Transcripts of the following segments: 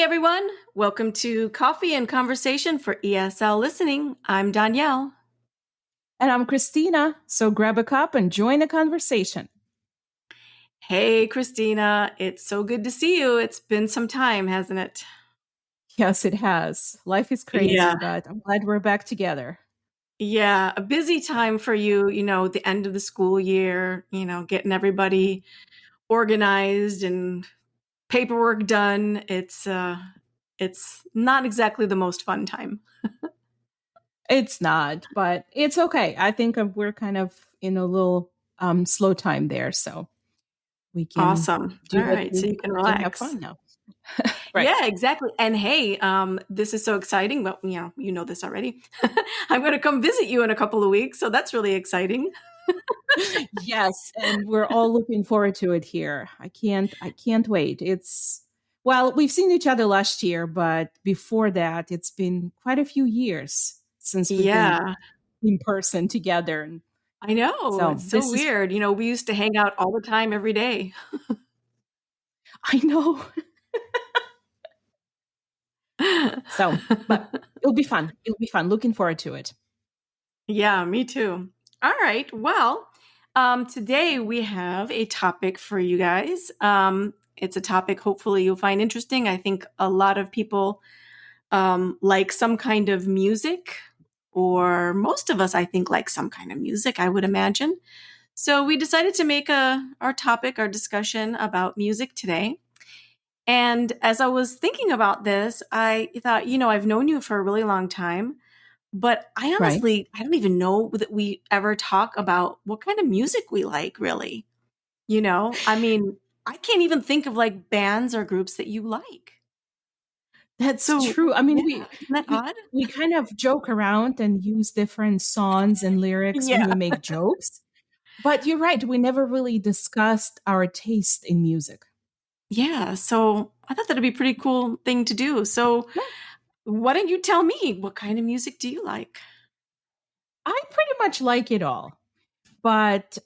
everyone. Welcome to Coffee and Conversation for ESL Listening. I'm Danielle. And I'm Christina. So grab a cup and join the conversation. Hey, Christina. It's so good to see you. It's been some time, hasn't it? Yes, it has. Life is Yeah. crazy, but I'm glad we're back together. Yeah. A busy time for you, the end of the school year, getting everybody organized and paperwork done. It's not exactly the most fun time. It's not, but it's okay. I think we're kind of in a little slow time there, so we can Awesome. All do what right. So we you can can have relax. fun now. Right. Yeah, exactly. And hey, this is so exciting, but you know this already. I'm going to come visit you in a couple of weeks, so that's really exciting. Yes, and we're all looking forward to it here. I can't wait. We've seen each other last year, but before that, it's been quite a few years since we've been Yeah, in person together. And I know. so It's so this is weird. We used to hang out all the time every day. I know. But it'll be fun. It'll be fun. Looking forward to it. Yeah, me too. All right. Well, today we have a topic for you guys. It's a topic hopefully you'll find interesting. I think a lot of people like some kind of music, or most of us, I think, like some kind of music, I would imagine. So we decided to make our discussion about music today. And as I was thinking about this, I thought, I've known you for a really long time, but Right. I don't even know that we ever talk about what kind of music we like, really. I mean, I can't even think of like bands or groups that you like. That's So, true. I yeah, mean, isn't that we odd? we kind of joke around and use different songs and lyrics when Yeah. we make jokes. But you're right. We never really discussed our taste in music. Yeah. So I thought that'd be a pretty cool thing to do. So Yeah. why don't you tell me, what kind of music do you like? I pretty much like it all. But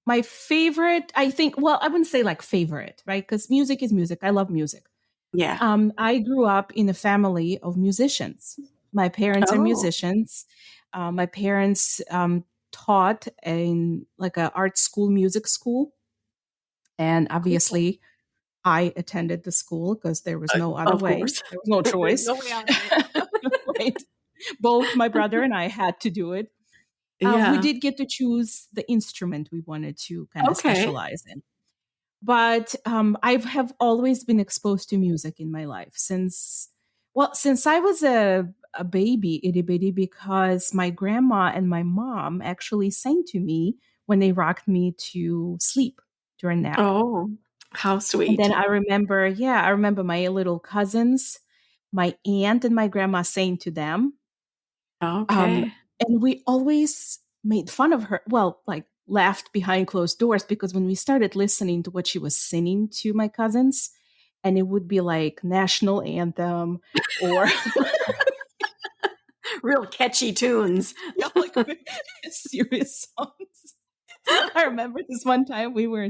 my favorite, I think, well, I wouldn't say like favorite, right? Because music is music. I love music. Yeah. I grew up in a family of musicians. My parents are Oh, musicians. My parents taught in like a art school, music school, and cool. obviously I attended the school because there was no other Of way. course. There was no There's choice. no way out of it. Right? Both my brother and I had to do it. We Yeah. did get to choose the instrument we wanted to kind of Okay. specialize in. But I have always been exposed to music in my life since I was a baby, itty bitty, because my grandma and my mom actually sang to me when they rocked me to sleep during nap. Oh, how And then sweet. I remember my little cousins, my aunt and my grandma saying to them. Um, Okay. and we always made fun of her. Well, like laughed behind closed doors because when we started listening to what she was singing to my cousins, and it would be like national anthem or Real catchy tunes. yeah, like serious songs. So I remember this one time we were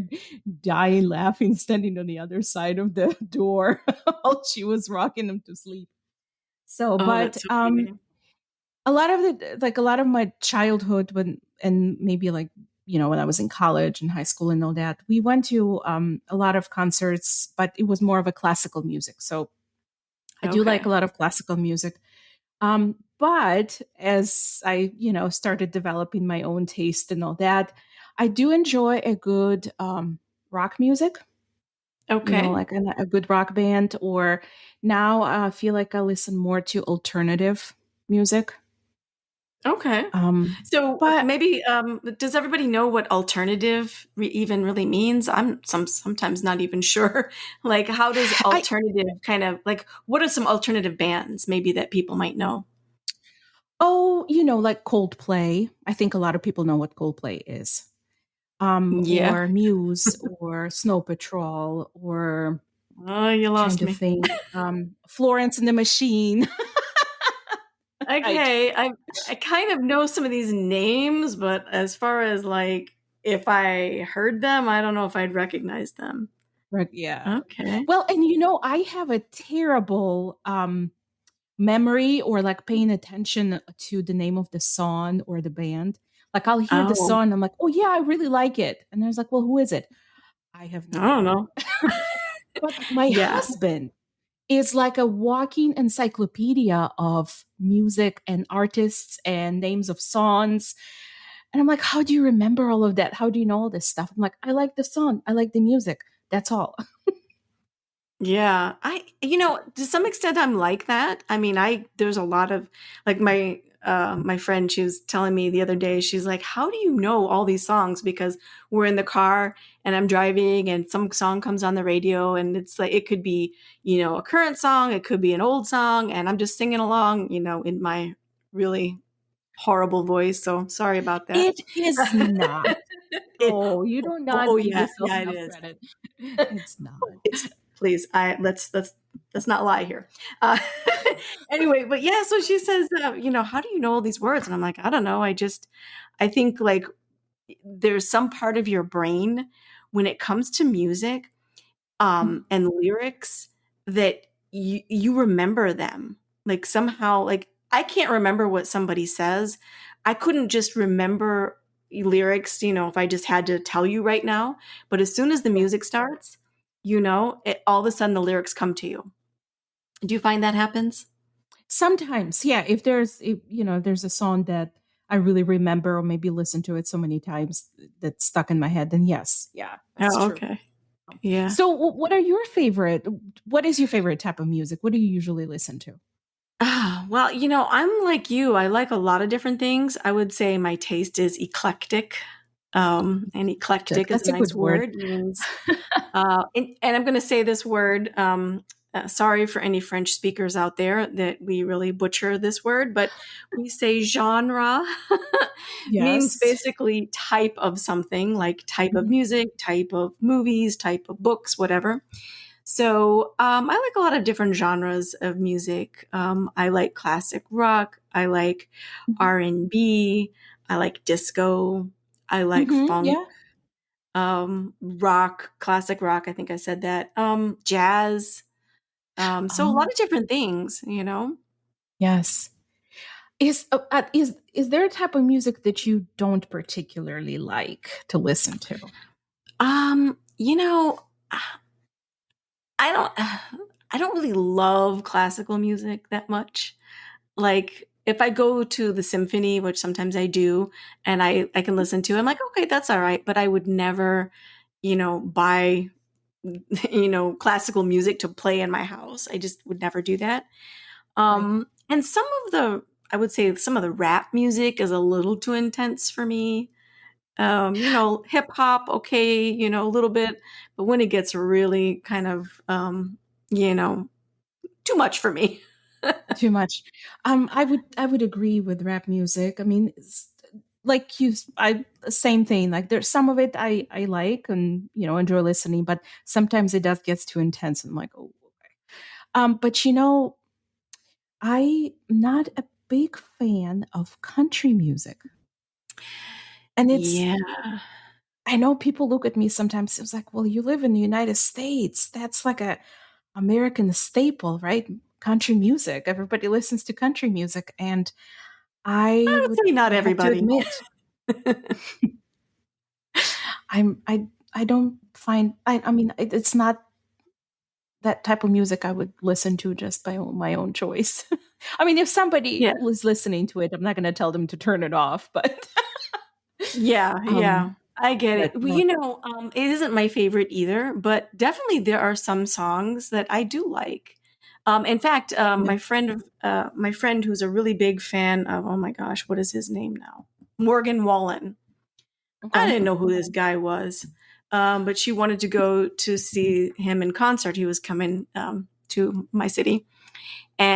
dying laughing, standing on the other side of the door while she was rocking them to sleep. So, Oh, but that's so funny. a lot of my childhood when and maybe like when I was in college and high school and all that, we went to a lot of concerts, but it was more of a classical music. So I do like Okay. a lot of classical music. But as I started developing my own taste and all that, I do enjoy a good rock music. Okay. Like a good rock band. Or now I feel like I listen more to alternative music. Okay. Um, So but maybe does everybody know what alternative even really means? I'm sometimes not even sure. Like, how does I alternative kind of like what are some alternative bands maybe that people might know? like Coldplay. I think a lot of people know what Coldplay is. Yeah. Or Muse or Snow Patrol or Oh, you trying lost to me. think Florence and the Machine. Right. Okay, I kind of know some of these names, but as far as like if I heard them, I don't know if I'd recognize them. Right, yeah. Okay. Well, and I have a terrible memory or like paying attention to the name of the song or the band. Like I'll hear the Oh, song, I'm like, oh yeah, I really like it. And there's like, well, who is it? I have I no don't idea. know. But my Yeah. husband is like a walking encyclopedia of music and artists and names of songs. And I'm like, how do you remember all of that? How do you know all this stuff? I'm like, I like the song. I like the music. That's all. Yeah. To some extent I'm like that. I mean, there's a lot of like my friend, she was telling me the other day, she's like, "How do you know all these songs?" Because we're in the car and I'm driving and some song comes on the radio and it's like it could be, a current song, it could be an old song, and I'm just singing along, in my really horrible voice. So sorry about that. It is not. It, Oh, you do oh not give yeah, yourself yeah, it enough is. credit. It's not. It's please. I let's not lie here. Uh, anyway, but yeah. So she says, how do you know all these words? And I'm like, I don't know. I think like there's some part of your brain when it comes to music and lyrics that you remember them like somehow. Like I can't remember what somebody says. I couldn't just remember lyrics, if I just had to tell you right now. But as soon as the Yeah. music starts, all of a sudden the lyrics come to you. Do you find that happens? Sometimes, yeah. If there's a song that I really remember or maybe listen to it so many times that's stuck in my head, then yes, yeah, that's Oh, true. okay. Yeah. So, what are your favorite? What is your favorite type of music? What do you usually listen to? Well, I'm like you. I like a lot of different things. I would say my taste is eclectic. And eclectic is a That's a nice good word. word. Means, and I'm going to say this word. Sorry for any French speakers out there that we really butcher this word, but we say genre means Yes. basically type of something, like type of Mhm. music, type of movies, type of books, whatever. So I like a lot of different genres of music. I like classic rock. I like Mhm. R&B. I like disco. I like funk, Yeah. rock, classic rock. I think I said that. Jazz. So a lot Oh, of different things. yes. Is there a type of music that you don't particularly like to listen to? Um, you know, I don't, I don't really love classical music that much. Like if I go to the symphony, which sometimes I do, and I can listen to, I'm like, okay, that's all right. But I would never, buy, classical music to play in my house. I just would never do that. Right. And I would say some of the rap music is a little too intense for me. Hip hop, okay, a little bit, but when it gets really kind of, you know, too much for me. Too much. I would agree with rap music. I mean, like I same thing. Like there's some of it I like and enjoy listening, but sometimes it does gets too intense. And I'm like, oh, okay. But I'm not a big fan of country music, and Yeah. I know people look at me sometimes. It's like, well, you live in the United States. That's like a American staple, right? Country music. Everybody listens to country music, and I I would would say not have to everybody. admit, I'm I don't find I mean it's not that type of music I would listen to just by my own choice. I mean, if somebody Yeah. was listening to it, I'm not going to tell them to turn it off, but Yeah, yeah. um I get it. but Well, it isn't my favorite either, but definitely there are some songs that I do like. In fact, yeah. my friend who's a really big fan of, oh my gosh, what is his name now? Morgan Wallen. I Okay. didn't know who this guy was, but she wanted to go to see him in concert. He was coming to my city,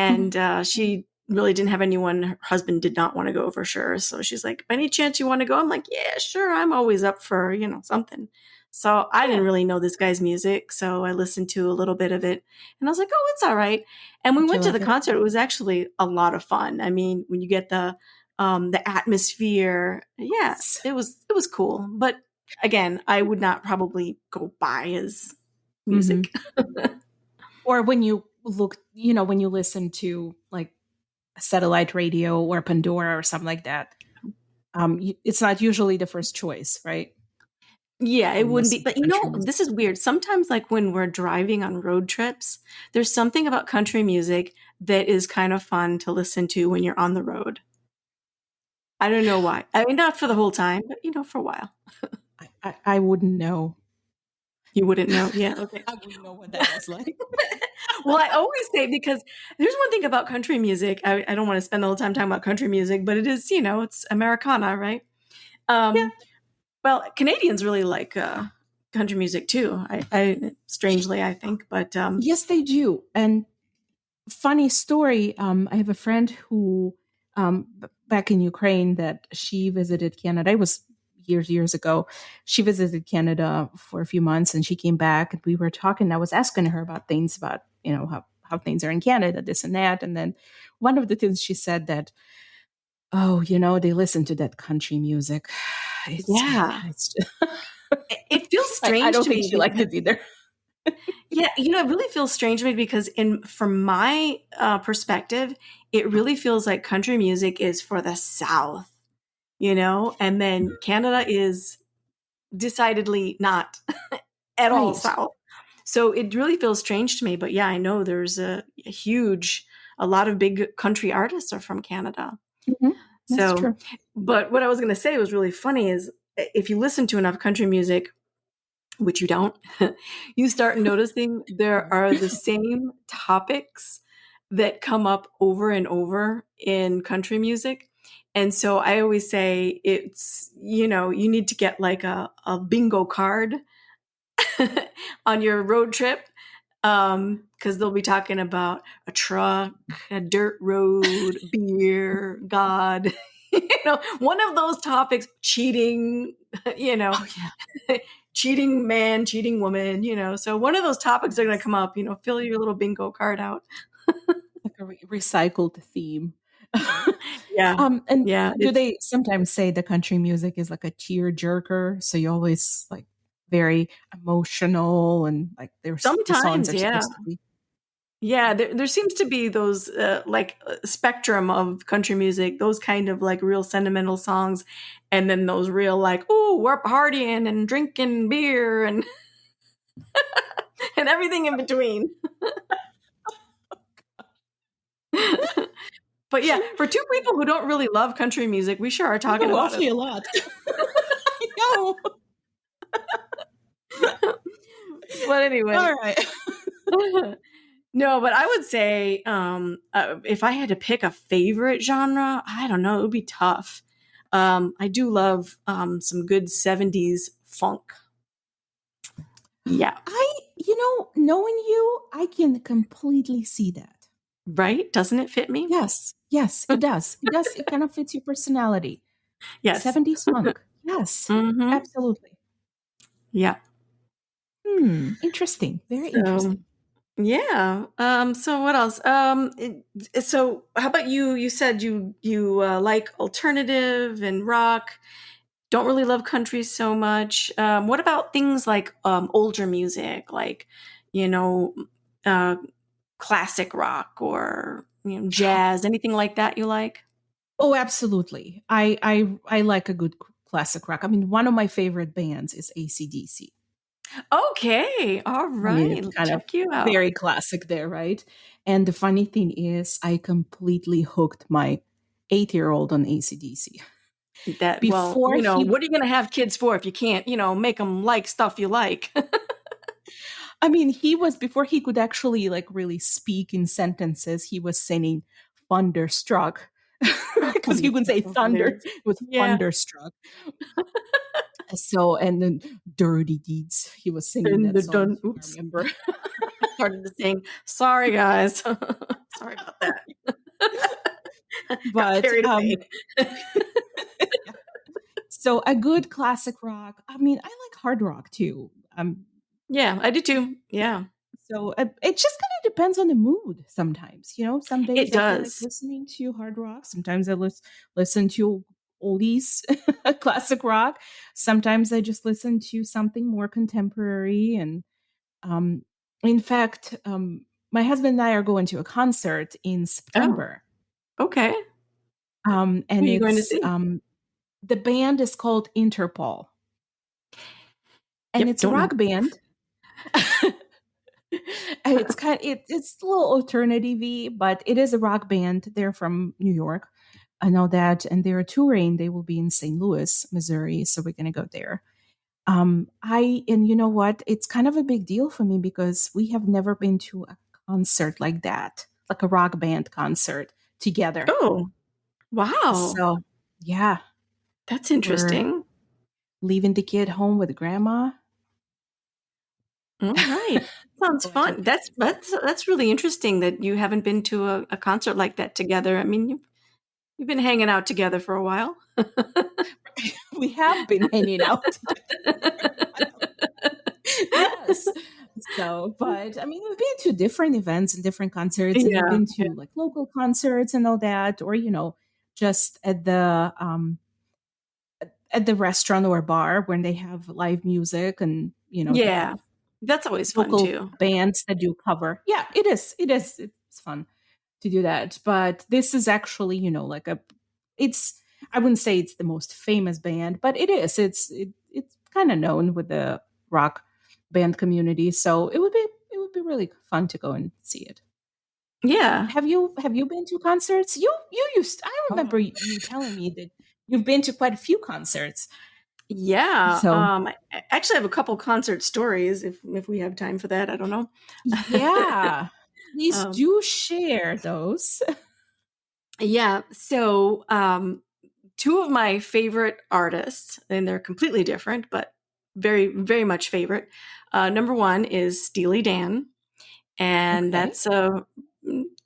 Mhm. and she really didn't have anyone. Her husband did not want to go for sure. So she's like, "By any chance you want to go?" I'm like, "Yeah, sure. I'm always up for something." So I didn't Yeah. really know this guy's music, so I listened to a little bit of it, and I was like, "Oh, it's all right." And we Did you went to the like it? concert. It was actually a lot of fun. I mean, when you get the atmosphere, yeah, Yes. it was cool. But again, I would not probably go buy his. Mhm. music. Or when you look, when you listen to like satellite radio or Pandora or something like that, it's not usually the first choice, right? Yeah, it When wouldn't be. listening to But you country know, music. this is weird. Sometimes, like when we're driving on road trips, there's something about country music that is kind of fun to listen to when you're on the road. I don't know why. I mean, not for the whole time, but for a while. I wouldn't know. You wouldn't know. Yeah. Okay. I wouldn't know what that is like. Well, I always say because there's one thing about country music. I don't want to spend the whole time talking about country music, but it is, it's Americana, right? Yeah. Um, well, Canadians really like country music too. Strangely, I think, but Yes, they do. And funny story. I have a friend who, back in Ukraine, that she visited Canada. It was years ago. She visited Canada for a few months, and she came back, and we were talking. I was asking her about things about how things are in Canada, this and that, and then one of the things she said that, oh, they listen to that country music. It's yeah, it's. it feels I strange don't to think me. she liked it either. Yeah, it really feels strange to me because from my perspective, it really feels like country music is for the South, and then Canada is decidedly not at all Right. South. So it really feels strange to me. But yeah, I know there's a lot of big country artists are from Canada. Mhm. That's So, true. but what I was going to say was really funny is if you listen to enough country music, which you don't, you start noticing there Right. are the same topics that come up over and over in country music. And so I always say it's, you need to get like a bingo card on your road trip because they'll be talking about a truck, a dirt road, beer, God, one of those topics, cheating, you know, Oh yeah. cheating man, cheating woman, So one of those topics are going to Yes. come up, fill your little bingo card out. Like a recycled theme. Yeah. And Yeah. do they sometimes say the country music is like a tear jerker? So you always like very emotional and like the songs Sometimes. are Yeah. supposed to be. Yeah, there seems to be those spectrum of country music, those kind of like real sentimental songs, and then those real like, oh, we're partying and drinking beer and and everything in between. But yeah, for two people who don't really love country music, we sure are talking Oh, about it. awfully a lot. I know. But anyway, All right. no, but I would say if I had to pick a favorite genre, I don't know, it would be tough. I do love some good 70s funk. Yeah. Knowing you, I can completely see that. Right? Doesn't it fit me? Yes. Yes, it does. It does. It kind of fits your personality. Yes. 70s funk. Yes. Mm-hmm. Absolutely. Yeah. Interesting. Very So interesting. yeah. So what else? So how about you? You said you like alternative and rock. Don't really love country so much. What about things like older music, like you know, uh, classic rock or jazz, anything like that you like? Oh, absolutely. I like a good classic rock. I mean, one of my favorite bands is AC/DC. Okay, all I mean, right. it's kind of Check you out. very classic there, right? And the funny thing is, I completely hooked my 8-year-old on AC/DC. Well, Before he what are you going to have kids for if you can't, make them like stuff you like? I mean, he was before he could actually like really speak in sentences, he was singing Thunderstruck because he Funny, couldn't that's say so thunder, hilarious. it was Yeah. Thunderstruck. So, and then Dirty Deeds, he was singing And that the song done. too, I Oops. remember. I started to sing. Sorry, guys. Sorry about that. Got But carried away. yeah. So a good classic rock. I mean, I like hard rock too. Yeah, I do too. Yeah, So it just kind of depends on the mood sometimes. Some it days I feel like does. listening to hard rock. Sometimes I listen to oldies, classic rock. Sometimes I just listen to something more contemporary. And Um, in fact, my husband and I are going to a concert in Oh, September, okay. Who are and you going to it's see? the band is called Interpol, and Yep, it's a don't know. rock band. And it's a little alternative-y, but it is a rock band. They're from New York. I know that, and they're touring. They will be in St. Louis, Missouri, so we're gonna go there. I and you know what? It's kind of a big deal for me because we have never been to a concert like that, like a rock band concert together. Oh, wow. So yeah, That's we're interesting. leaving the kid home with grandma. All right. Sounds Going to a fun. concert. That's really interesting that you haven't been to a concert like that together. I mean, you've been hanging out together for a while. We have been hanging out together. Yes. So, but I mean, we've been to different events and different concerts, and we've Yeah. been to like local concerts and all that, or just at the restaurant or bar when they have live music, and they Yeah. have That's always fun local too. bands that do cover. Yeah, it is. It is. It's fun to do that. But this is actually, like it's. I wouldn't say it's the most famous band, but it is. It's kind of known with the rock band community. So it would be really fun to go and see it. Yeah. Have you been to concerts? You used. I remember you telling me that you've been to quite a few concerts. Yeah. So I actually have a couple concert stories if we have time for that. I don't know. yeah, please um, do share those. yeah. So, two of my favorite artists, and they're completely different, but very, very much favorite. Number one is Steely Dan, and Okay. that's a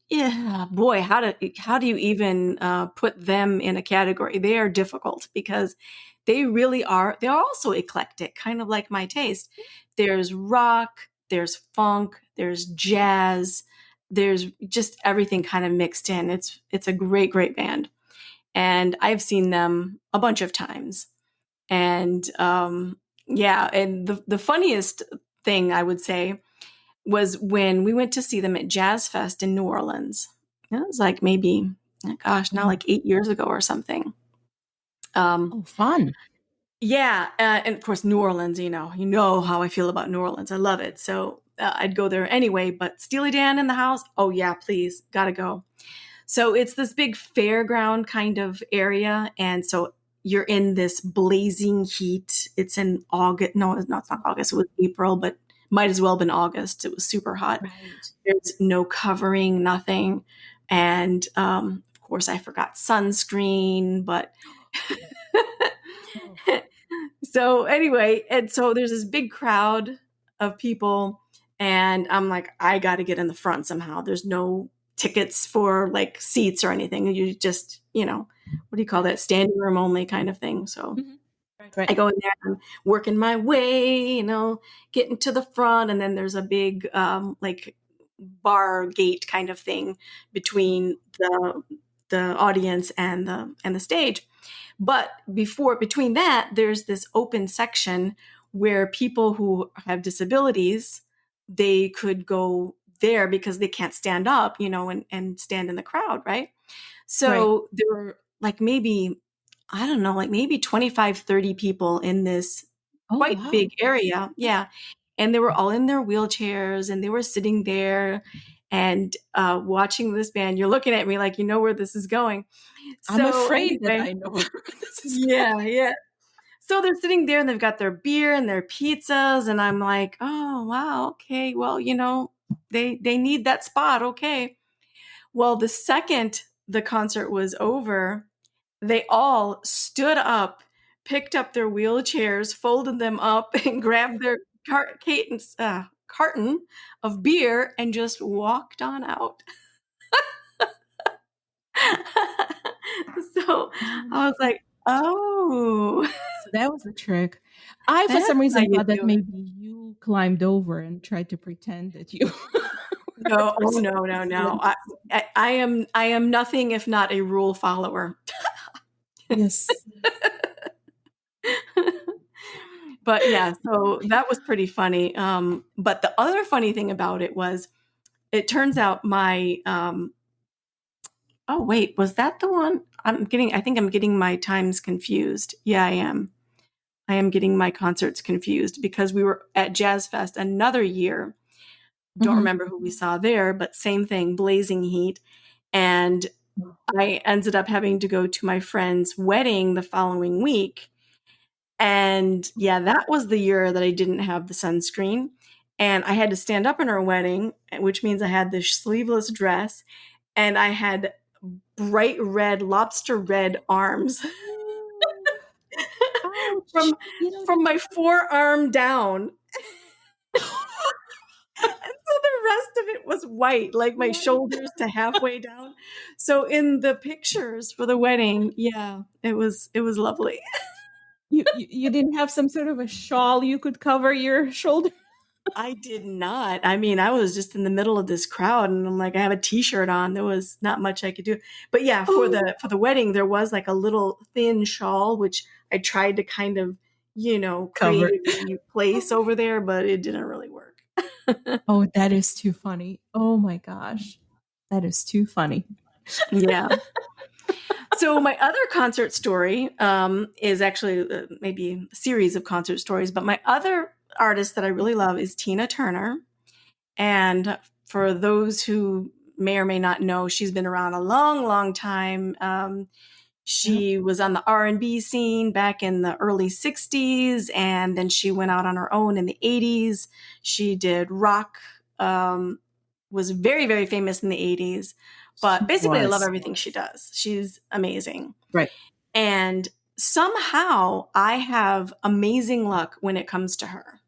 yeah, boy, how do you even put them in a category? They are difficult because they really are. They're also eclectic, kind of like my taste. There's rock, there's funk, there's jazz, there's just everything kind of mixed in. It's a great, great band, and I've seen them a bunch of times. And yeah, and the funniest thing I would say was when we went to see them at Jazz Fest in New Orleans. It was like maybe, gosh, now Oh, like 8 years ago or something. Um, oh, fun. yeah, and of course New Orleans. You know how I feel about New Orleans. I love it, so I'd go there anyway. But Steely Dan in the house, oh yeah, please, gotta go. So it's this big fairground kind of area, and so you're in this blazing heat. It's in August. No, it's not August. It was April, but might as well have been August. It was super hot. Right. There's no covering, nothing. And of course, I forgot sunscreen, but Oh, so anyway, and so there's this big crowd of people, and I'm like, I got to get in the front somehow. There's no tickets for like seats or anything. You just, what do you call that? Standing room only kind of thing. So mhm. Right, I right. go in there, I'm working my way, getting to the front, and then there's a big like bar gate kind of thing between the audience and the stage. But between that, there's this open section where people who have disabilities, they could go there because they can't stand up, and stand in the crowd, right? Right. So there were like maybe, I don't know, like maybe 25, 30 people in this Oh, quite big wow. area. Yeah. And they were all in their wheelchairs and they were sitting there and watching this band. You're looking at me like, you know where this is going. I'm So afraid that anyway, I know where this is yeah, going. yeah. So they're sitting there and they've got their beer and their pizzas. And I'm like, oh, wow. Okay. Well, they need that spot. Okay. Well, the second the concert was over, they all stood up, picked up their wheelchairs, folded them up, and grabbed their carton of beer and just walked on out. So Oh, I was like, oh, so that was the trick. I, for that's some how reason, you thought that do it. maybe you climbed over and tried to pretend that you were a No, oh person no, with no, no. disabilities. I am nothing if not a rule follower. Yes. But yeah, so that was pretty funny. But the other funny thing about it was, it turns out my oh wait, was that the one? I think I'm getting my times confused. Yeah, I am. I am getting my concerts confused because we were at Jazz Fest another year. Don't Mhm. remember who we saw there, but same thing, blazing heat. And I ended up having to go to my friend's wedding the following week. And yeah, that was the year that I didn't have the sunscreen. And I had to stand up in her wedding, which means I had this sleeveless dress and I had bright red, lobster red arms Oh, ouch. from from my forearm down. And so the rest of it was white, like my shoulders to halfway down. So in the pictures for the wedding, yeah, it was lovely. You didn't have some sort of a shawl you could cover your shoulder? I did not. I mean, I was just in the middle of this crowd and I'm like, I have a t-shirt on. There was not much I could do. But yeah, for Oh, the wedding, there was like a little thin shawl, which I tried to kind of, cover. creatively place over there, but it didn't really work. Oh, that is too funny. Oh my gosh. That is too funny. Yeah. So my other concert story is actually maybe a series of concert stories, but my other artist that I really love is Tina Turner. And for those who may or may not know, she's been around a long, long time. Yep. She was on the R&B scene back in the early 60s, and then she went out on her own in the 80s. She did rock, was very, very famous in the 80s. She But basically, I love was. everything she does. She's amazing. Right. And somehow I have amazing luck when it comes to her.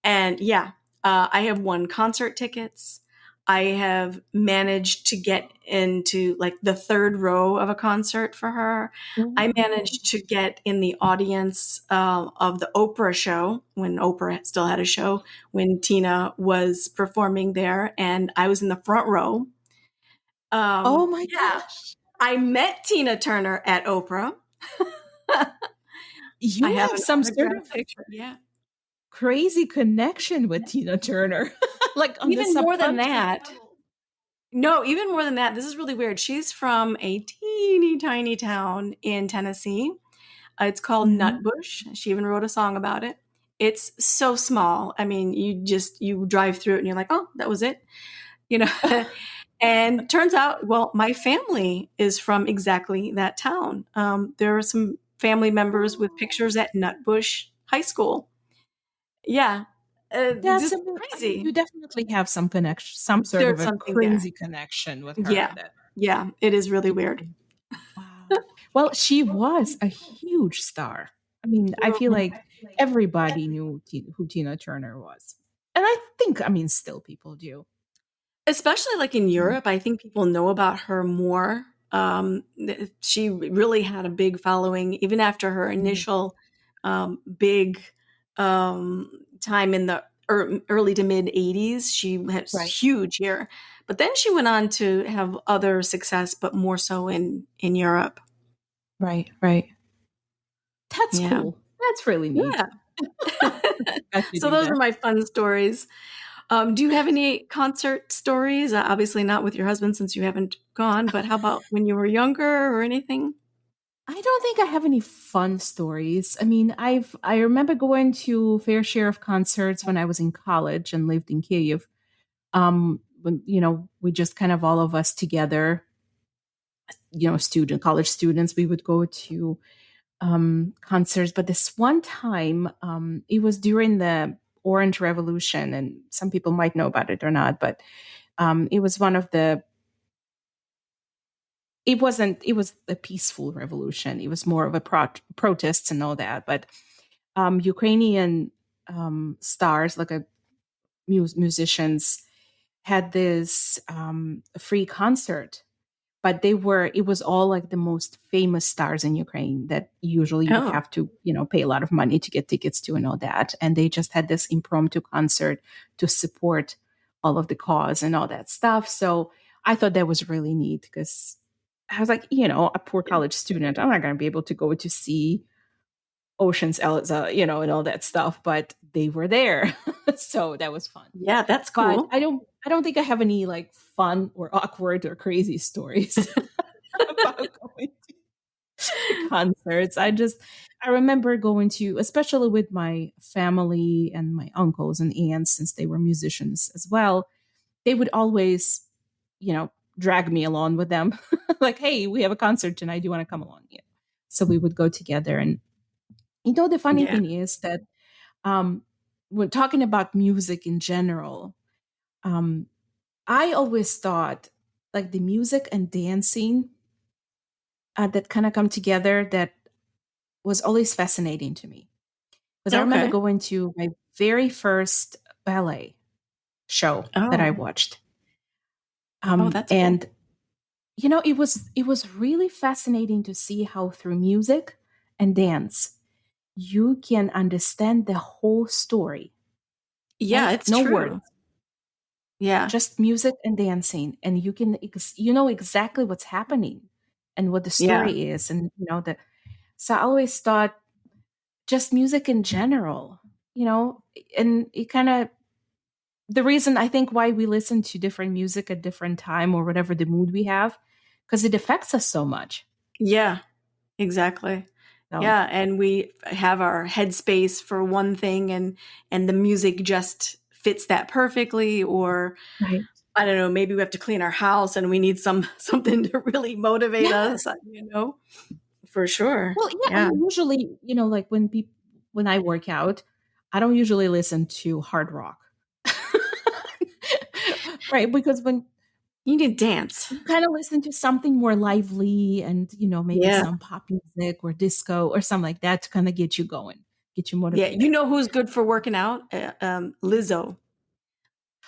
And yeah, I have won concert tickets. I have managed to get into like the third row of a concert for her. I Oh. managed to get in the audience of the Oprah show when Oprah still had a show, when Tina was performing there, and I was in the front row. Oh my Yeah, gosh. I met Tina Turner at Oprah. I You have have an some sort of autographed picture. Yeah. crazy connection with Tina Turner, like on the Even more than subconscious that, level. no, even more than that, this is really weird. She's from a teeny tiny town in Tennessee. It's called Mhm. Nutbush. She even wrote a song about it. It's so small. I mean, you drive through it and you're like, "Oh, that was it." You know. And turns out, well, my family is from exactly that town. There are some family members with pictures at Nutbush High School. Yeah. That's Just you crazy. definitely have some connection, some sort of There's a something there. crazy connection with her Yeah. that Yeah, it is really you weird. wow. Well, she was a huge star. I mean, I feel Mhm. like everybody knew who Tina Turner was. And I think, I mean, still people do. Especially, like, in Mhm. Europe, I think people know about her more. She really had a big following even after her Mhm. initial, big, time in the early to mid '80s. She had Right, huge here, but then she went on to have other success, but more so in Europe. right, right. That's Yeah. cool. That's really neat. Yeah. Got to So do those are that. my fun stories. Do you have any concert stories? Obviously not with your husband since you haven't gone, but how about when you were younger or anything? I don't think I have any fun stories. I mean, I remember going to fair share of concerts when I was in college and lived in Kiev. When we just kind of all of us together, college students, we would go to concerts. But this one time, it was during the Orange Revolution, and some people might know about it or not, but it was one of the it wasn't it was a peaceful revolution. It was more of a protests and all that, but Ukrainian stars, like musicians, had this free concert, but it was all like the most famous stars in Ukraine that usually you would Oh, have to, pay a lot of money to get tickets to and all that. And they just had this impromptu concert to support all of the cause and all that stuff. So I thought that was really neat because I was like, a poor yeah. college student, I'm not going to be able to go to see Ocean's Elsa, and all that stuff, but they were there. So that was fun. Yeah, that's But cool. I don't think I have any like fun or awkward or crazy stories about going to concerts. I remember going to, especially with my family and my uncles and aunts, since they were musicians as well, they would always, you know, drag me along with them. Like, hey, we have a concert tonight. Do you want to come along? Yeah. So we would go together. And the funny Yeah. thing is that um, when talking about music in general, um, I always thought like the music and dancing that kind of come together, that was always fascinating to me. Because I remember Okay. going to my very first ballet show that I Oh. watched. Oh, that's cool. And it was really fascinating to see how through music and dance you can understand the whole story, Yeah, right? it's No words, true. Yeah. just music and dancing, and you know exactly what's happening and what the Yeah. story is, and so I always thought just music in general, and it kind of the reason I think why we listen to different music at different time or whatever the mood we have, because it affects us so much. Yeah, exactly. So Yeah, and we have our headspace for one thing, and the music just fits that perfectly. Or right. I don't know, maybe we have to clean our house and we need something to really motivate us, Yes. for sure. Well, yeah. I Yeah. mean, usually, like when I work out, I don't usually listen to hard rock, right? Because when You need to dance. you kind of listen to something more lively and maybe Yeah. some pop music or disco or something like that to kind of get you going, get you Yeah. motivated. You know who's good for working out? Lizzo.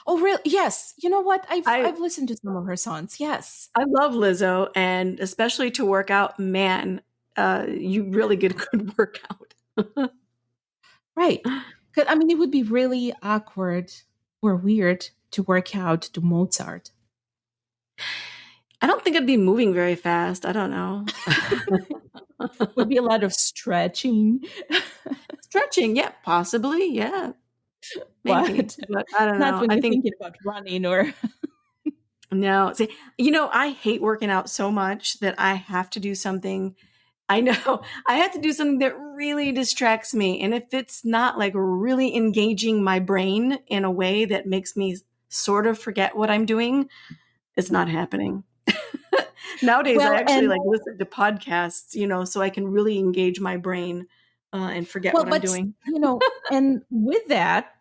Oh, really? Yes. You know what? I've I I've listened to some of her songs. Yes. I love Lizzo, and especially to work out, man, you really get a good workout. Right. 'Cause, I mean, it would be really awkward or weird to work out to Mozart. I don't think I'd be moving very fast. I don't know. Would be a lot of stretching, Stretching, yeah, possibly, yeah, maybe, but but I don't not know. when I you're think thinking about running or no. See, I hate working out so much that I have to do something. I know I have to do something that really distracts me, and if it's not like really engaging my brain in a way that makes me sort of forget what I'm doing, it's not happening. Nowadays, I well, actually and like listen to podcasts, so I can really engage my brain and forget well, what I'm but doing. and with that,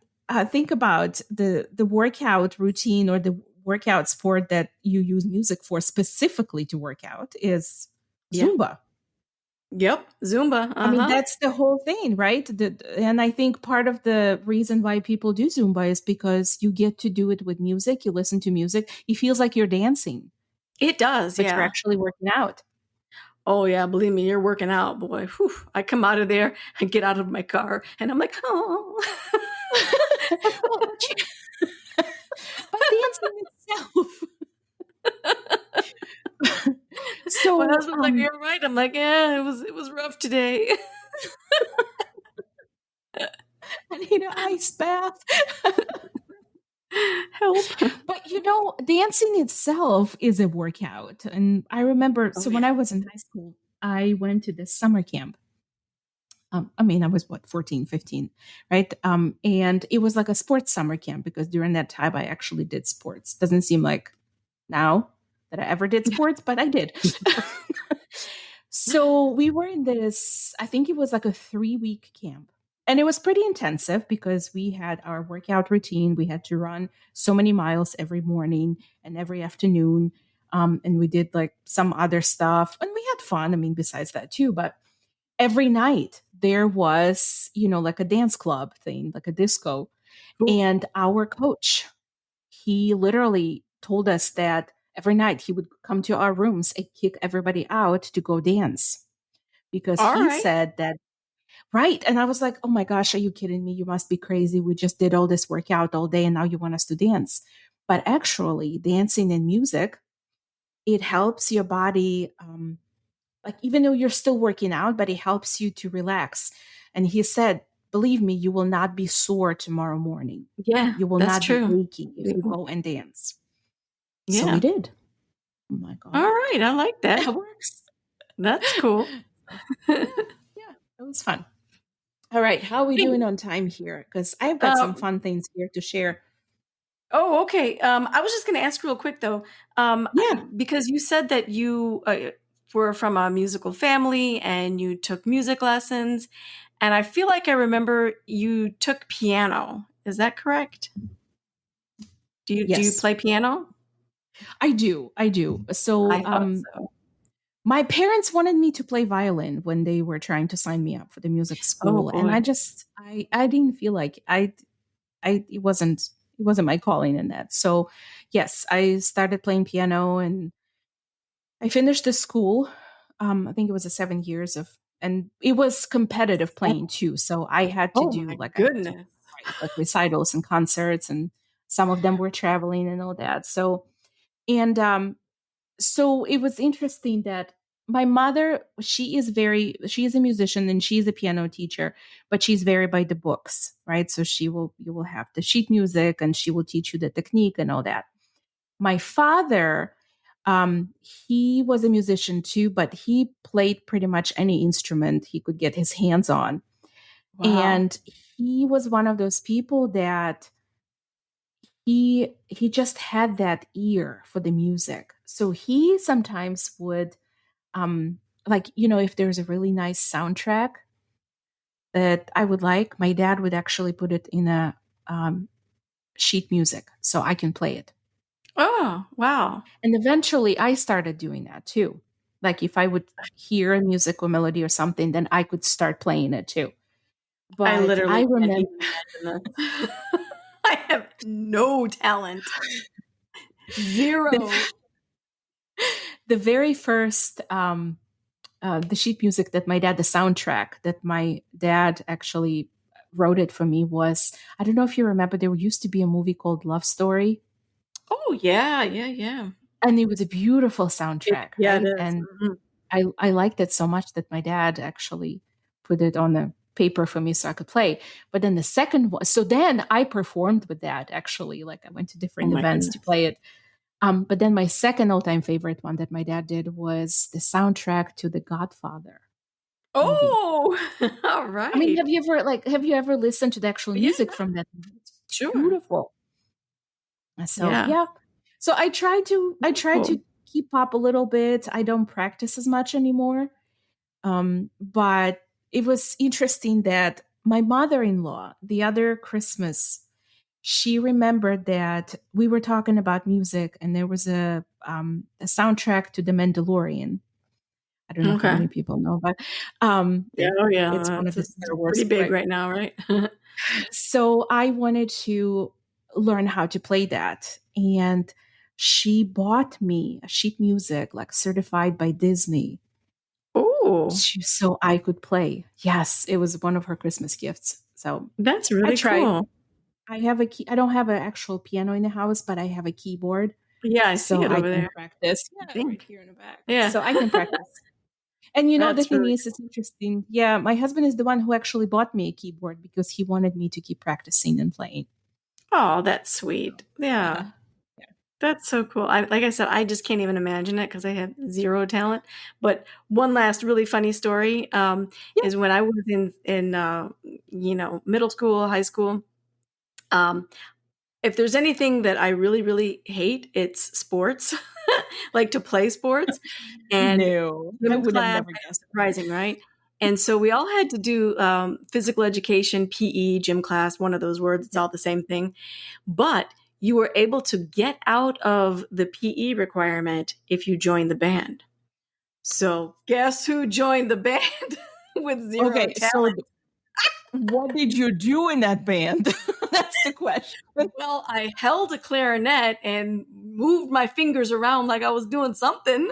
think about the workout routine or the workout sport that you use music for specifically to work out is Yeah. Zumba. Yep. Zumba. I Uh mean, huh. that's the whole thing, right? And I think part of the reason why people do Zumba is because you get to do it with music. You listen to music. It feels like you're dancing, It does. but you're Yeah. actually working out. Oh yeah. Believe me, you're working out, boy. Whew. I come out of there, I get out of my car, and I'm like, oh. Well, but dancing itself. My So, husband's like, "You're right." I'm like, "Yeah, it was rough today." I need an ice bath. Help. But dancing itself is a workout. And I remember, Oh so when yeah. I was in high school, I went to this summer camp. I mean, I was what, 14, 15, right? And it was like a sports summer camp because during that time I actually did sports. Doesn't seem like now that I ever did sports, but I did. So we were in this, I think it was like a 3-week camp. And it was pretty intensive because we had our workout routine. We had to run so many miles every morning and every afternoon. And we did like some other stuff and we had fun. I mean, besides that too, but every night there was, like a dance club thing, like a disco. Ooh. And our coach, he literally told us that every night he would come to our rooms and kick everybody out to go dance because All he right. said that, right. And I was like, oh my gosh, are you kidding me? You must be crazy. We just did all this workout all day and now you want us to dance. But actually, dancing and music, it helps your body like even though you're still working out, but it helps you to relax. And he said, believe me, you will not be sore tomorrow morning. Yeah, You will that's not be true. achy if you go and dance. So we Yeah. did. Oh my All God. right. I like that. That works. That's cool. Yeah. Yeah. It was fun. All right. How are we Hey, doing on time here? Because I've got some uh, fun things here to share. oh, okay. I was just going to ask real quick though, Yeah. because you said that you were from a musical family and you took music lessons, and I feel like I remember you took piano. Is that correct? Do you Yes, play piano? I do. I do. So I thought so. my parents wanted me to play violin when they were trying to sign me up for the music Oh school. And boy. I didn't feel like it wasn't my calling in that. So yes, I started playing piano and I finished the school. I think it was a 7 years of, and it was competitive playing too. So I had to Oh do my I had to goodness. write like recitals and concerts, and some of them were traveling and all that. And so it was interesting that my mother, she is a musician and she's a piano teacher, but she's very by the books, right? So you will have the sheet music and she will teach you the technique and all that. My father, he was a musician too, but he played pretty much any instrument he could get his hands on. Wow. And he was one of those people that he just had that ear for the music. So he sometimes would like, if there's a really nice soundtrack that I would like, my dad would actually put it in a um, sheet music so I can play it. Oh, wow. And eventually I started doing that too. Like if I would hear a musical melody or something, then I could start playing it too. I But I literally can't remember even imagine this. I have no talent. the, Zero. the very first the sheet music that my dad, the soundtrack that my dad actually wrote it for me was, I don't know if you remember, there used to be a movie called Love Story. Oh, yeah, yeah, yeah. And it was a beautiful soundtrack, Yeah, it right? is. And Mhm. I liked it so much that my dad actually put it on a paper for me so I could play. But then the second one, so then I performed with that actually. Like I went to Oh different my events to goodness. play it. But then my second all-time favorite one that my dad did was the soundtrack to The Godfather movie. Oh, all I mean, right. have you ever listened to the actual Yeah, music from that movie? It's sure. beautiful. So Yeah. yeah. So I Very try to cool. keep up a little bit. I don't practice as much anymore. But it was interesting that my mother-in-law, the other Christmas, she remembered that we were talking about music and there was a soundtrack to The Mandalorian. I don't know how Okay. many people know, but Yeah, oh it's yeah. one of the It's Star pretty Wars, big right? right now, right? So I wanted to learn how to play that. And she bought me a sheet music, like certified by Disney, Oh, so I could play. Yes, it was one of her Christmas gifts. So that's I really tried. cool. I have a key. I don't have an actual piano in the house, but I have a keyboard, Yeah, I see so it I over can there, practice. I Yeah, right think. here in the back. Yeah. So I can practice. And the That's thing really is, it's interesting. Yeah, my husband is the one who actually bought me a keyboard because he wanted me to keep practicing and playing. Oh, that's So, sweet. Yeah. yeah, yeah, That's so cool. Like I said, I just can't even imagine it because I have zero talent. But one last really funny story yeah. is when I was in middle school, high school. Um, if there's anything that I really really hate, it's sports, like to play sports. And No, I gym would have class, never guessed that. surprising, right? And so we all had to do physical education, PE, gym class, one of those words. It's Yeah. all the same thing. But you were able to get out of the PE requirement if you joined the band. So guess who joined the band with zero Okay, so talent? what did you do in that band? That's the question. Well, I held a clarinet and moved my fingers around like I was doing something.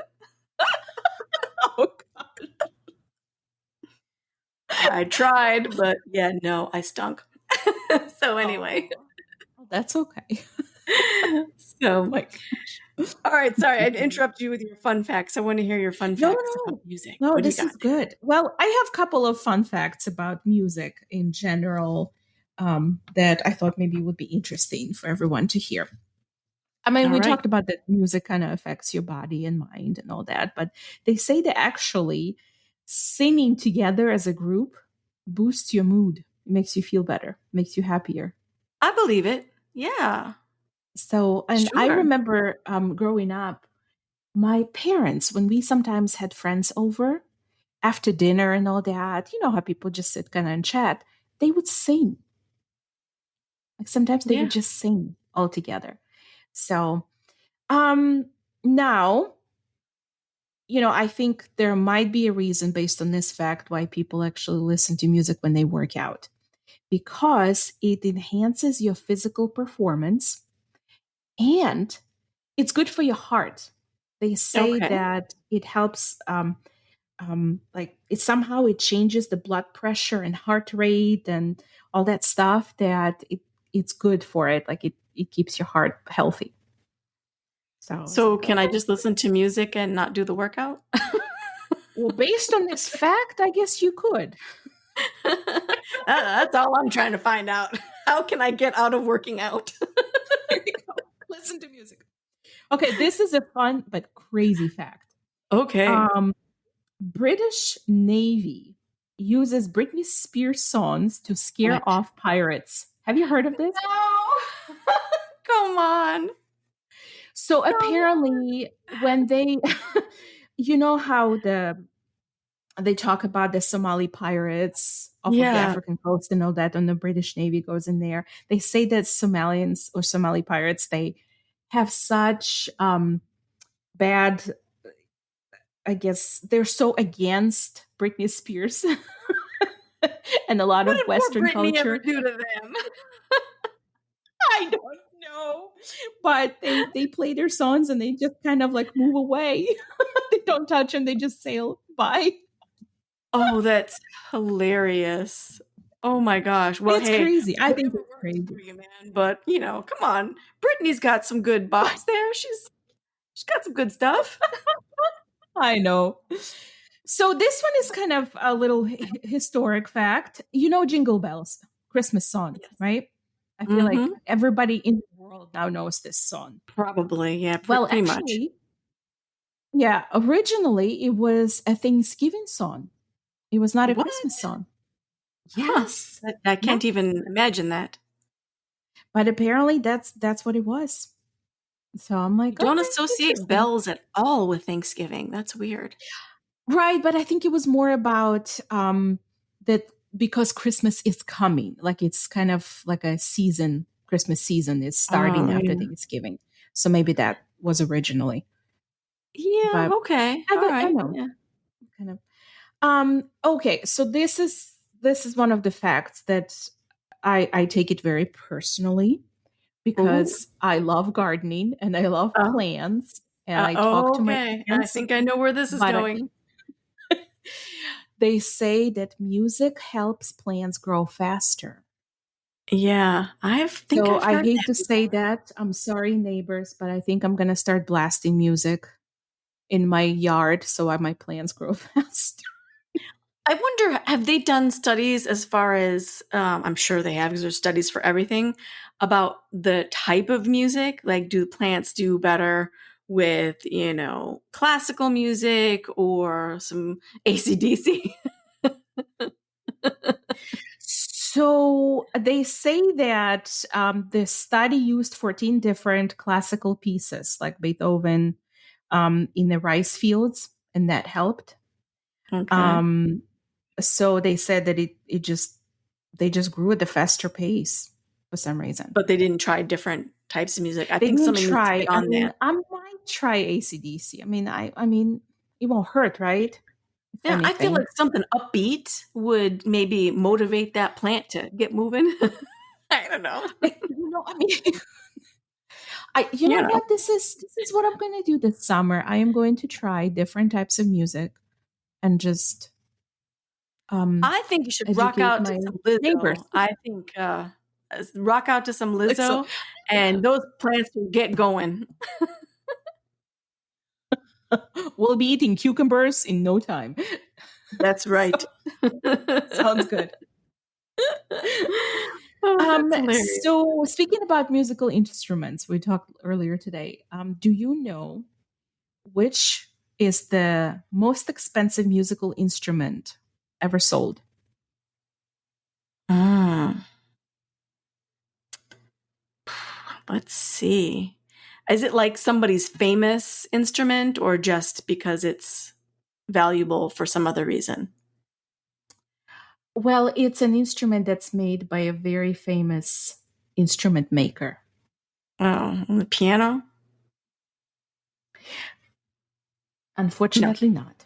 Oh, I tried, but yeah, no, I stunk. So anyway, oh, that's okay. so Like, All right, sorry, I'd interrupt you with your fun facts. I want to hear your fun No, facts no, about no. music. No, What do you this got? is good. Well, I have a couple of fun facts about music in general that I thought maybe would be interesting for everyone to hear. I mean, All we right. talked about that music kind of affects your body and mind and all that, but they say that actually singing together as a group boosts your mood, makes you feel better, makes you happier. I believe it. Yeah, So, and I sure. remember growing up, my parents, when we sometimes had friends over after dinner and all that, you know how people just sit kind of and chat, they would sing. Like sometimes they would Yeah. just sing all together. So, um, now, I think there might be a reason based on this fact why people actually listen to music when they work out because it enhances your physical performance and it's good for your heart. They say Okay. that it helps, like it somehow it changes the blood pressure and heart rate and all that stuff. That it's good for it. Like it keeps your heart healthy. So I was So like, can I okay. just listen to music and not do the workout? Well, based on this fact, I guess you could. That's all I'm trying to find out. How can I get out of working out? Here you go. Listen to music. Okay, this is a fun but crazy fact. Okay. Um, British Navy uses Britney Spears songs to scare What? off pirates. Have you heard of this? No. Come on. So Come on. apparently, when they, how they talk about the Somali pirates off of the Yeah. African coast and all that, and the British Navy goes in there. They say that Somalians or Somali pirates they have such bad. I guess they're so against Britney Spears and a lot What of did poor Western Brittany ever culture. do to them? I don't know, but they play their songs and they just kind of like move away. They don't touch them; they just sail by. Oh, that's hilarious. Oh my gosh. Well, It's hey, crazy. I think whatever it's works crazy. for you, man. But come on. Brittany's got some good bops there. She's got some good stuff. I know. So this one is kind of a little historic fact. You know Jingle Bells, Christmas song, Yes. right? I feel like Mm-hmm. everybody in the world now knows this song. Probably. Yeah, Well, pretty much. actually, yeah, originally it was a Thanksgiving song. It was not a What? Christmas song. Huh. Yes. I Yeah. can't even imagine that. But apparently that's what it was. So I'm You like, don't okay, associate interesting. bells at all with Thanksgiving. That's weird. Right, but I think it was more about that because Christmas is coming, like it's kind of like a season, Christmas season is Oh, starting after yeah. Thanksgiving. So maybe that was originally. Yeah, But okay. I, All I right. know, Yeah. kind of. Okay, so this is one of the facts that I take it very personally Ooh. because I love gardening and I love Uh, plants and I talk to my okay. I plants, think I know where this is but going. they say that music helps plants grow faster. Yeah, I think So I've I heard hate that to say before. that. I'm sorry, neighbors, but I think I'm going to start blasting music in my yard so my plants grow fast. I wonder, have they done studies as far as, I'm sure they have because there's studies for everything about the type of music? Like, do plants do better with, classical music or some AC/DC? So they say that the study used 14 different classical pieces, like Beethoven, in the rice fields, and that helped. Okay. Um, so they said that it just they just grew at a faster pace for some reason. But they didn't try different types of music. I They think didn't somebody needs to try. get I on mean, that. I might try ACDC. I mean, it won't hurt, right? If Yeah, I feel anything. like something upbeat would maybe motivate that plant to get moving. I don't know. I mean, you know You know, what? This is what I'm going to do this summer. I am going to try different types of music and just um I think you should rock educate out to my some neighbors. Lizzo. I think rock out to some So Lizzo, and those plants will get going. We'll be eating cucumbers in no time. That's right. Sounds good. Oh, that's hilarious. So speaking about musical instruments, we talked earlier today. Do you know which is the most expensive musical instrument ever sold? Mm, let's see. Is it like somebody's famous instrument or just because it's valuable for some other reason? Well, it's an instrument that's made by a very famous instrument maker. Oh, the piano? No. Unfortunately, not.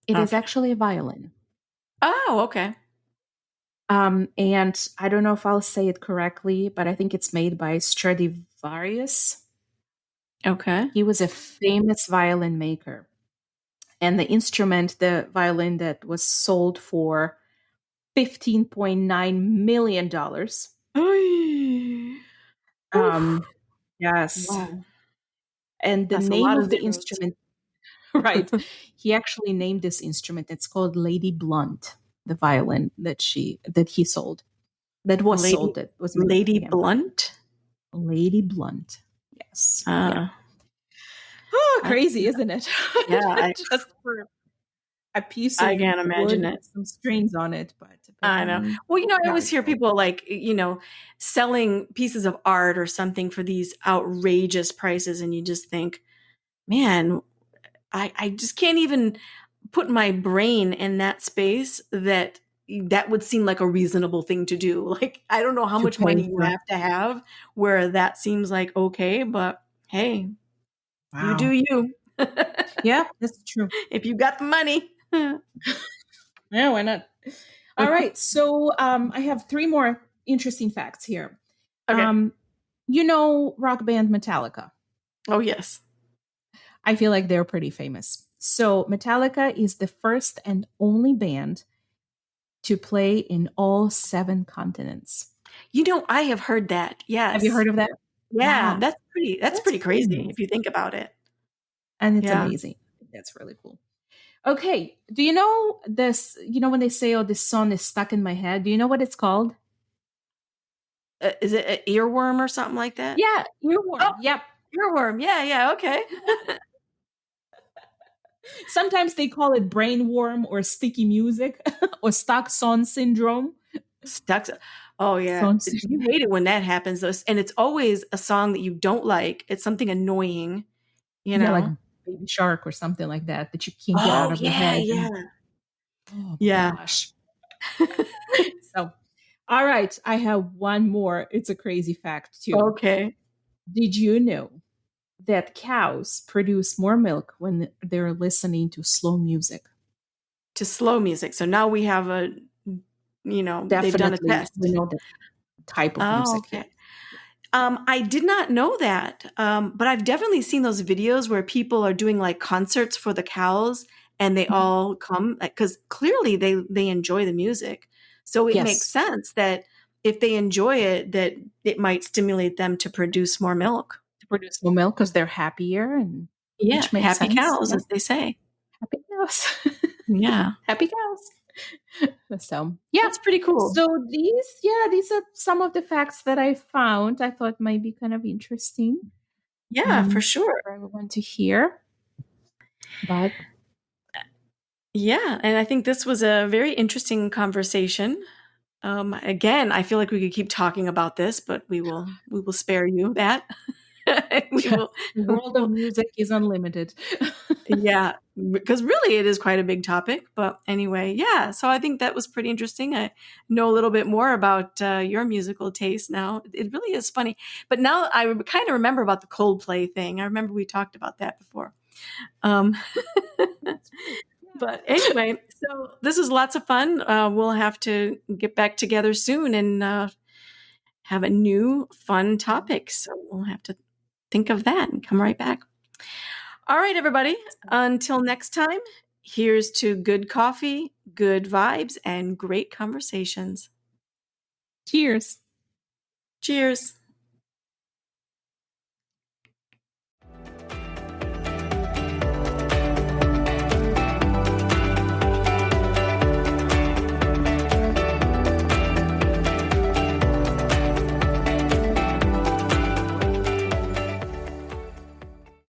It is Okay. actually a violin. Oh, okay. And I don't know if I'll say it correctly, but I think it's made by Stradivarius. Okay. He was a famous violin maker. And the instrument, the violin that was sold for $15.9 million. Oy. Oof. Yes. Wow. And the That's a name lot of of the zeros. instrument, right? He actually named this instrument. It's called Lady Blunt, the violin that he sold. That was Lady sold. That was made Lady by him. Blunt? Lady Blunt. Yes. Yeah. Uh, Oh, that's, crazy, isn't it? yeah, Just for a piece I of can't wood imagine it. with some strings on it, but I know. apparently Well, I always hear valuable. people like, selling pieces of art or something for these outrageous prices, and you just think, man, I just can't even put my brain in that space that would seem like a reasonable thing to do. Like, I don't know how To much pay money you for. have to have where that seems like okay, but hey, you do Wow. you. Yeah, that's true. If you got the money. Yeah, why not? All right. So I have three more interesting facts here. Okay. Um, you know, rock band Metallica. Oh, yes. I feel like they're pretty famous. So Metallica is the first and only band to play in all seven continents. I have heard that. Have you Yes. heard of that? Yeah, Yeah, that's that's pretty pretty crazy amazing. if you think about it. And it's Yeah. amazing. That's really cool. Okay. Do you know this? You know, when they say, oh, this song is stuck in my head, do you know what it's called? Is it an earworm or something like that? Yeah, Oh, earworm. Yep. earworm. Yeah, yeah, okay. Sometimes they call it brainworm or sticky music or stuck song syndrome. Stuck. Oh, yeah. Song You syndrome. hate it when that happens, though, and it's always a song that you don't like. It's something annoying, you Yeah, like know? Baby Shark or something like that that you can't get out Oh, of your yeah, head. yeah. And oh my Yeah. gosh. So, all right, I have one more. It's a crazy fact too. Okay. Did you know that cows produce more milk when they're listening to slow music? To slow music. So now we have they've done a Definitely, we test. know the type of Oh, music. Yeah. okay. I did not know that, but I've definitely seen those videos where people are doing like concerts for the cows, and they Mhm. all come because clearly they enjoy the music. So it makes Yes, sense that if they enjoy it, that it might stimulate them to produce more milk. to produce more milk because they're happier, and Yeah, which makes happy sense. cows, Yeah, as they say. happy cows. Yeah, Happy cows. So yeah. that's pretty cool. So these are some of the facts that I found. I thought might be kind of interesting Yeah, for sure. for everyone to hear. But Yeah, and I think this was a very interesting conversation. Again, I feel like we could keep talking about this, but we will spare you that. we yes, will, the we world of will, music is unlimited. yeah, because really it is quite a big topic. But anyway, yeah. So I think that was pretty interesting. I know a little bit more about your musical taste now. It really is funny. But now I kind of remember about the Coldplay thing. I remember we talked about that before. Um, That's true. But Yeah. anyway, so this is lots of fun. We'll have to get back together soon and have a new fun topic. So we'll have to think of that and come right back. All right, everybody. Until next time, here's to good coffee, good vibes, and great conversations. Cheers. Cheers.